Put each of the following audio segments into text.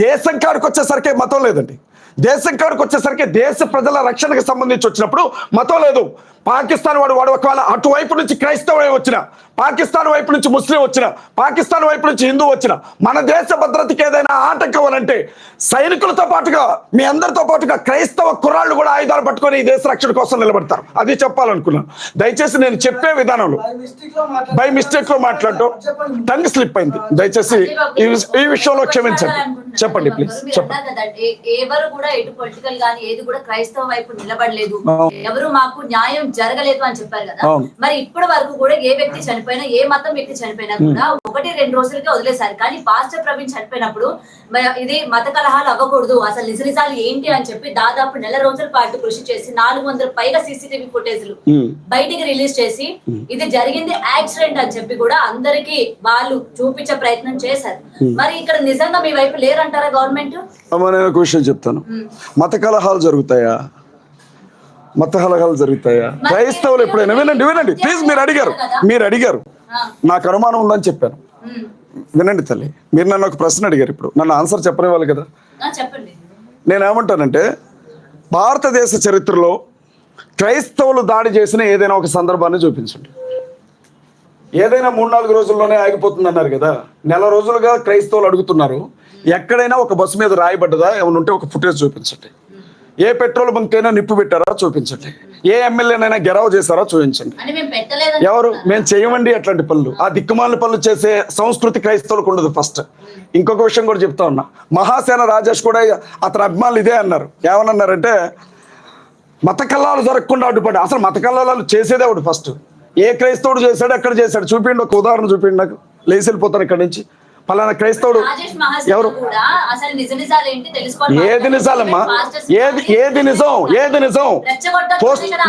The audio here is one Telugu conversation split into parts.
దేశం కాడికి వచ్చేసరికి మతం లేదండి. దేశం కాడికి వచ్చేసరికి దేశ ప్రజల రక్షణకు సంబంధించి వచ్చినప్పుడు మతం లేదు. పాకిస్తాన్ వాడు ఒకవేళ అటువైపు నుంచి క్రైస్తవుడే వచ్చిన, పాకిస్తాన్ వైపు నుంచి ముస్లిం వచ్చిన, పాకిస్తాన్ వైపు నుంచి హిందూ వచ్చిన, మన దేశ భద్రతకి ఏదైనా ఆటంకం అనంటే సైనికులతో పాటుగా మీ అందరితో పాటుగా క్రైస్తవ కుర్రాళ్ళు కూడా ఆయుధాలు పట్టుకొని ఈ దేశ రక్షణ కోసం నిలబడతారు. అది చెప్పాలనుకున్నాను. దయచేసి నేను చెప్పే విధానంలో బై మిస్టేక్ లో మాట్లాడటం టంగ్ స్లిప్ అయింది. దయచేసి ఈ విషయంలో క్షమించండి. చెప్పండి ప్లీజ్. చెప్పండి. ఎవరు కూడా ఎటు పొలిటికల్ గానీ ఏది కూడా క్రైస్తవ వైపు నిలబడలేదు, ఎవరు మాకు న్యాయం జరగలేదు అని చెప్పారు కదా. మరి ఇప్పటి వరకు కూడా ఏ వ్యక్తి చనిపోయినా, ఏ మతం వ్యక్తి చనిపోయినా కూడా 1-2 రోజులకే వదిలేశారు. కానీ పాస్టర్ ప్రవీణ్ చనిపోయినప్పుడు ఇది మత కలహాలు అవ్వకూడదు, అసలు నిజాలు ఏంటి అని చెప్పి దాదాపు 1 నెల రోజుల పాటు కృషి చేసి 400 పైగా సీసీటీవీ ఫుటేజ్లు బయటికి రిలీజ్ చేసి ఇది జరిగింది యాక్సిడెంట్ అని చెప్పి కూడా అందరికి వాళ్ళు చూపించే ప్రయత్నం చేశారు. మరి ఇక్కడ నిజంగా మీ వైపు లేరంటారా గవర్నమెంట్? నేను ఒక విషయం చెప్తాను. మత కలహాలు జరుగుతాయా? మత కలహాలు జరుగుతాయా? క్రైస్తవులు ఎప్పుడైనా వినండి ప్లీజ్. మీరు అడిగారు నాకు అనుమానం ఉందని చెప్పాను. వినండి తల్లి, మీరు నన్ను ఒక ప్రశ్న అడిగారు. ఇప్పుడు నన్ను ఆన్సర్ చెప్పనివ్వాలి కదా. చెప్పండి. నేనేమంటానంటే భారతదేశ చరిత్రలో క్రైస్తవులు దాడి చేసిన ఏదైనా ఒక సందర్భాన్ని చూపించండి. ఏదైనా 3-4 రోజుల్లోనే ఆగిపోతుంది అన్నారు కదా. 1 నెల రోజులుగా క్రైస్తవులు అడుగుతున్నారు. ఎక్కడైనా ఒక బస్సు మీద రాయబడ్డదా ఏమైనా ఉంటే ఒక ఫుటేజ్ చూపించండి. ఏ పెట్రోల్ బంక్ అయినా నిప్పు పెట్టారా చూపించండి. ఏ ఎమ్మెల్యేనైనా గెరావ్ చేశారా చూపించండి. ఎవరు? మేము చేయమండి అట్లాంటి పనులు. ఆ దిక్కుమాలిన పనులు చేసే సంస్కృతి క్రైస్తవులకు ఉండదు. ఫస్ట్ ఇంకొక విషయం కూడా చెప్తా ఉన్నా. మహాసేన రాజేష్ కూడా అతని అభిమానులు ఇదే అన్నారు. ఏమన్నారంటే మత కల్లాలు జరగకుండా అడ్డుపడి. అసలు మత కల్లాలు చేసేదే ఒకటి. ఫస్ట్ ఏ క్రైస్తవుడు చేశాడు, ఎక్కడ చేశాడు చూపిండి. ఒక ఉదాహరణ చూపిండి నాకు. లేచి వెళ్ళిపోతాను ఇక్కడ నుంచి. పలానా క్రైస్తవుడు ఎవరు? ఏది నిజాలమ్మా? ఏది నిజం?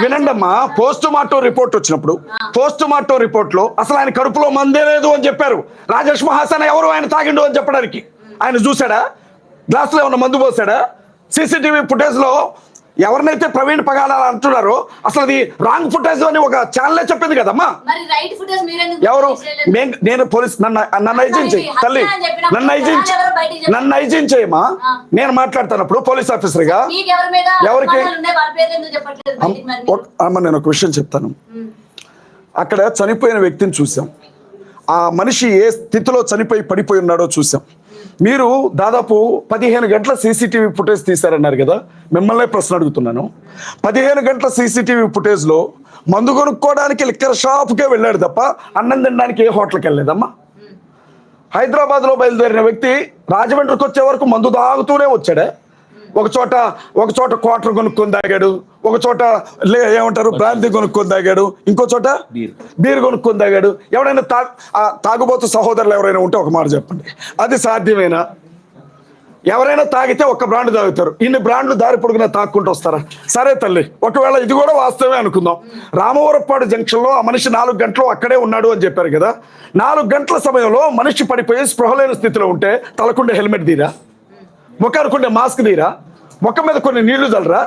వినండి అమ్మా. పోస్ట్ మార్టం రిపోర్ట్ వచ్చినప్పుడు పోస్ట్ మార్టం రిపోర్ట్ లో అసలు ఆయన కడుపులో మందే లేదు అని చెప్పారు. రాజేష్ మహాసేన ఎవరు ఆయన తాగిండు అని చెప్పడానికి? ఆయన చూసాడా? గ్లాసులో ఏమన్నా మందు పోసాడా? సీసీటీవీ ఫుటేజ్ లో ఎవరినైతే ప్రవీణ్ పగాల అంటున్నారో అసలు అది రాంగ్ ఫుటేజ్ అని ఒక ఛానలే చెప్పింది కదమ్మా. ఎవరు? నేను పోలీస్ నన్ను ఐజీన్ చేయి తల్లి, నన్ను ఐజీన్ చేయమా. నేను మాట్లాడుతున్నప్పుడు పోలీస్ ఆఫీసర్ గా ఎవరికి అమ్మ నేను ఒక విషయం చెప్తాను. అక్కడ చనిపోయిన వ్యక్తిని చూసాం. ఆ మనిషి ఏ స్థితిలో చనిపోయి పడిపోయి ఉన్నాడో చూసాం. మీరు దాదాపు 15 గంటల సీసీటీవీ ఫుటేజ్ తీశారన్నారు కదా. మిమ్మల్నే ప్రశ్న అడుగుతున్నాను. 15 గంటల సీసీటీవీ ఫుటేజ్లో మందు కొనుక్కోవడానికి లిక్కర్ షాప్కే వెళ్ళాడు తప్ప అన్నం తినడానికి ఏ హోటల్కి వెళ్ళలేదమ్మా. హైదరాబాద్లో బయలుదేరిన వ్యక్తి రాజమండ్రికి వచ్చే వరకు మందు తాగుతూనే వచ్చాడే. ఒక చోట క్వార్టర్ కొనుక్కొని తాగాడు, ఒక చోట ఏమంటారు బ్రాంతి కొనుక్కొని తాగాడు, ఇంకో చోట బీర్ కొనుక్కొని తాగాడు. ఎవరైనా తాగుబోతు సహోదరులు ఎవరైనా ఉంటే ఒక మాట చెప్పండి. అది సాధ్యమేనా? ఎవరైనా తాగితే ఒక బ్రాండ్ తాగుతారు. ఇన్ని బ్రాండ్లు దారి పొడుగునా తాక్కుంటూ వస్తారా? సరే తల్లి, ఒకవేళ ఇది కూడా వాస్తవమే అనుకుందాం. రామవరపాడు జంక్షన్లో ఆ మనిషి 4 గంటలు అక్కడే ఉన్నాడు అని చెప్పారు కదా. 4 గంటల సమయంలో మనిషి పడిపోయి స్పృహలేని స్థితిలో ఉంటే తలకుండే హెల్మెట్ తీరా, ముఖానుకుండే మాస్క్ తీరా, ముఖం మీద కొన్ని నీళ్లు చల్లరా?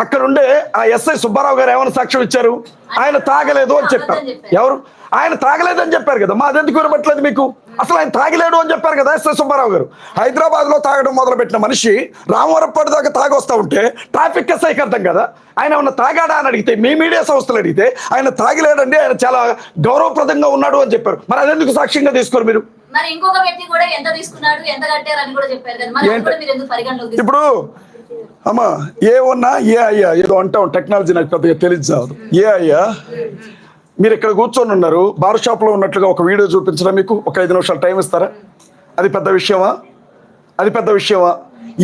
అక్కడ ఉండే ఆ ఎస్ఐ సుబ్బారావు గారు ఏమైనా సాక్ష్యం ఇచ్చారు? ఆయన తాగలేదు అని చెప్పారు. ఎవరు? ఆయన తాగలేదని చెప్పారు కదా. అదెందుకు వినబట్టలేదు మీకు? అసలు ఆయన తాగలేడు అని చెప్పారు కదా ఎస్ఐ సుబ్బారావు గారు. హైదరాబాద్ లో తాగడం మొదలుపెట్టిన మనిషి రామవరపాడు దాకా తాగొస్తా ఉంటే ట్రాఫిక్ ఎస్ఐకి అర్థం కదా ఆయన ఏమన్నా తాగాడా అని అడిగితే, మీ మీడియా సంస్థలు అడిగితే ఆయన తాగలేడండి, ఆయన చాలా గౌరవప్రదంగా ఉన్నాడు అని చెప్పారు. మరి అదెందుకు సాక్ష్యంగా తీసుకోరు మీరు? ఇప్పుడు అమ్మా ఏమన్నా ఏ అయ్యా ఏదో అంటాం, టెక్నాలజీ నాకు పెద్దగా తెలియదు. ఏ అయ్యా మీరు ఇక్కడ కూర్చొని ఉన్నారు, బార్ షాప్ లో ఉన్నట్లుగా ఒక వీడియో చూపించడం మీకు ఒక 5 నిమిషాలు టైం ఇస్తారా? అది పెద్ద విషయమా?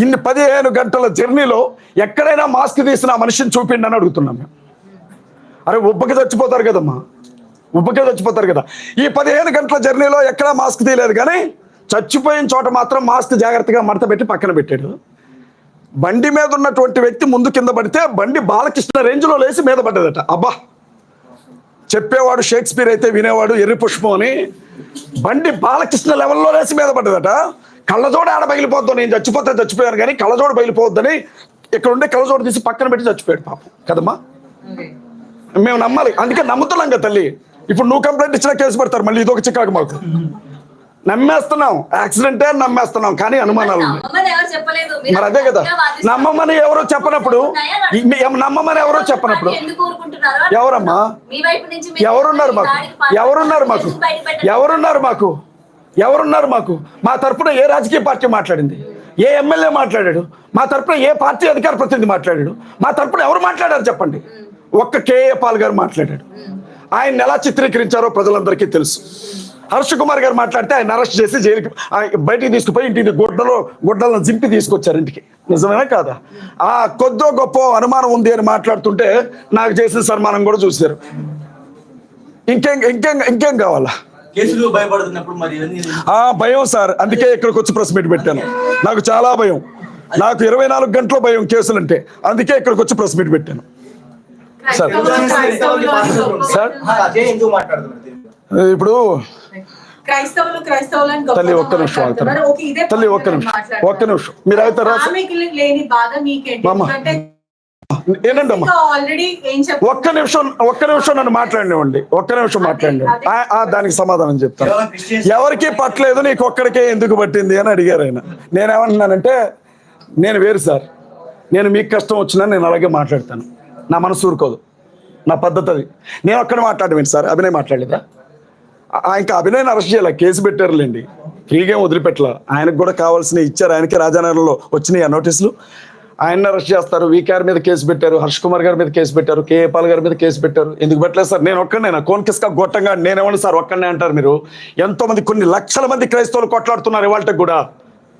ఇన్ని 15 గంటల జర్నీలో ఎక్కడైనా మాస్క్ తీసిన మనిషిని చూపిండి అని అడుగుతున్నాం మేము. అరే ఉబ్బకి చచ్చిపోతారు కదమ్మా, చచ్చిపోతారు కదా. ఈ 15 గంటల జర్నీలో ఎక్కడా మాస్క్ తీయలేదు, కానీ చచ్చిపోయిన చోట మాత్రం మాస్క్ జాగ్రత్తగా మడత పెట్టి పక్కన పెట్టాడు. బండి మీద ఉన్నటువంటి వ్యక్తి ముందు కింద పడితే బండి బాలకృష్ణ రేంజ్లో లేచి మీద పడ్డదట. అబ్బా, చెప్పేవాడు షేక్స్పియర్ అయితే వినేవాడు ఎర్రి పుష్పం అని. బండి బాలకృష్ణ లెవెల్లో లేచి మీద పడ్డదట. కళ్ళజోడు ఆడ బయలుపోద్దాం, నేను చచ్చిపోయాను కానీ కళ్ళజోడు బయలుపోవద్దని ఇక్కడ ఉండే కళ్ళజోడు తీసి పక్కన పెట్టి చచ్చిపోయాడు పాపం కదమ్మా. మేము నమ్మాలి, అందుకే నమ్ముతున్నాం కదా తల్లి. ఇప్పుడు నువ్వు కంప్లైంట్ ఇచ్చినా కేసు పెడతారు, మళ్ళీ ఇదొక చికాకు మాకు. నమ్మేస్తున్నాం, యాక్సిడెంటే అని నమ్మేస్తున్నాం, కానీ అనుమానాలు ఉన్నాయి. నమ్మమని ఎవరు చెప్పలేదు. మీరు మరి అదే కదా, గట్టిగా వాదిస్తున్నారు. నమ్మమని ఎవరో చెప్పనప్పుడు, నమ్మమని ఎవరో చెప్పనప్పుడు ఎందుకు ఊరుకుంటున్నారు? ఎవరమ్మా? మీ వైపు నుంచి మీరు ఎవరున్నారు మాకు? దాడికి పాల్పడుతున్నారు. ఎవరున్నారు మాకు? ఎందుకు బయటపెట్టలేదు? ఎవరున్నారు మాకు? ఎవరున్నారు మాకు? మా తరపున ఏ రాజకీయ పార్టీ మాట్లాడింది? ఏ ఎమ్మెల్యే మాట్లాడాడు? మా తరపున ఏ పార్టీ అధికార ప్రతినిధి మాట్లాడాడు? మా తరపున ఎవరు మాట్లాడారు చెప్పండి? ఒక్క కేఏ పాల్ గారు మాట్లాడాడు. ఆయన ఎలా చిత్రీకరించారో ప్రజలందరికీ తెలుసు. హర్ష కుమార్ గారు మాట్లాడితే ఆయన అరెస్ట్ చేసి జైలుకి బయటికి తీసుకుపోయి ఇంటికి గుడ్డలను జింపి తీసుకొచ్చారు ఇంటికి. నిజమేనా కాదా? ఆ కొద్దో గొప్ప అనుమానం ఉంది అని మాట్లాడుతుంటే నాకు చేసిన సన్మానం కూడా చూశారు. ఇంకేం కావాలా? కేసులు భయపడుతున్నప్పుడు మరి భయం సార్, అందుకే ఇక్కడికి వచ్చి ప్రెస్ మీట్ పెట్టాను. నాకు చాలా భయం, నాకు 24 గంటల భయం కేసులంటే, అందుకే ఇక్కడికి వచ్చి ప్రెస్ మీట్ పెట్టాను సార్. సార్ ఇప్పుడు తల్లి ఒక్క నిమిషం అవుతారు, తల్లి ఒక్క నిమిషం మీరు అవుతారా? ఏనండి అమ్మా, ఒక్క నిమిషం నన్ను మాట్లాడినివ్వండి, ఒక్క నిమిషం మాట్లాడినివ్వండి. దానికి సమాధానం చెప్తాను. ఎవరికి పట్టలేదు, నీకు ఒక్కడికే ఎందుకు పట్టింది అని అడిగారు ఆయన. నేనేమంటున్నానంటే, నేను వేరు సార్, నేను మీకు కష్టం వచ్చినా నేను అలాగే మాట్లాడతాను. నా మనసు ఊరుకోదు, నా పద్ధతి అది. నేను ఒక్కడ మాట్లాడమేంటి సార్? అభినయ్ మాట్లాడేదా? ఇంకా అభినయ్ అరెస్ట్ చేయాల, కేసు పెట్టారులేండి, ఫ్రీగా వదిలిపెట్టలా. ఆయనకు కూడా కావాల్సినవి ఇచ్చారు. ఆయనకి రాజానగరంలో వచ్చినాయి ఆ నోటీసులు. ఆయన్ని అరెస్ట్ చేస్తారు. వీకేఆర్ మీద కేసు పెట్టారు, హర్ష్ కుమార్ గారి మీద కేసు పెట్టారు, కేఏ పాల్ గారి మీద కేసు పెట్టారు. ఎందుకు పెట్టలేదు సార్? నేను ఒక్కడైనా కోన్కిస్కా గొట్టంగా నేనేమన్నా సార్ ఒక్కడనే అంటారు మీరు? ఎంతో మంది, కొన్ని లక్షల మంది క్రైస్తవులు కొట్లాడుతున్నారు ఇవాళకి కూడా.